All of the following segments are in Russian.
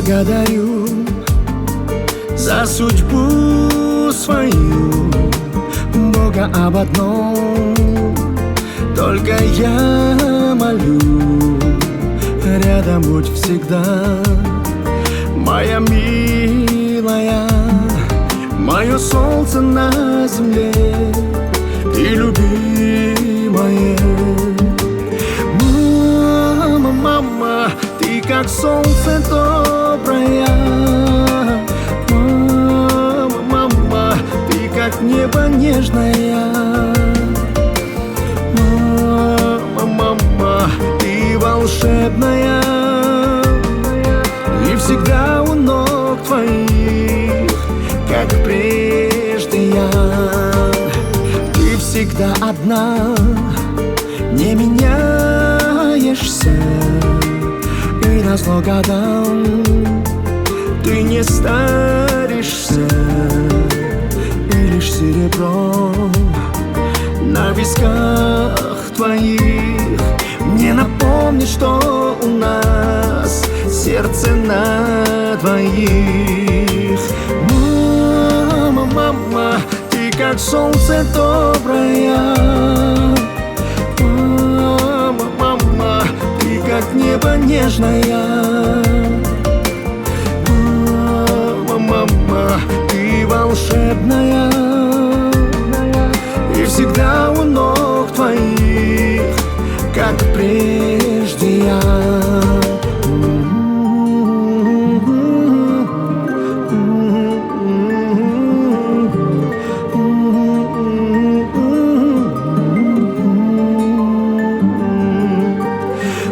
благодарю за судьбу свою, Бога об одном только я молю. Рядом будь всегда, моя милая, мое солнце на земле и любимое. Мама, мама, ты как солнце доброе. Мама, мама, ты как небо нежное. Мама, мама, ты волшебная, и всегда у ног твоих, как прежде я. Ты всегда одна, не меняешься, и назло годам ты не старишься, и лишь серебро на висках твоих мне напомнит, что у нас сердце на двоих. Мама, мама, ты как солнце доброе. Мама, мама, ты как небо нежное. Мама, мама, ты волшебная, и всегда у ног твоих, как прежде я.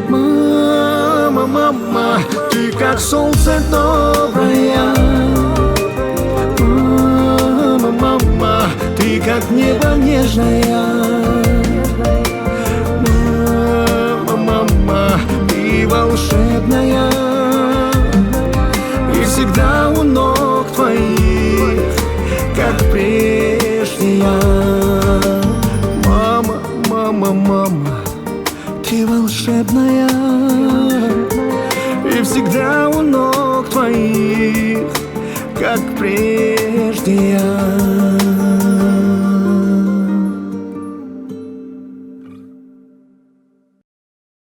Мама, мама, ты как солнце доброе. Мама, мама, ты как небо нежное. Волшебная, и всегда у ног твоих, как прежде я. Мама, мама, мама, ты волшебная, и всегда у ног твоих, как прежде я.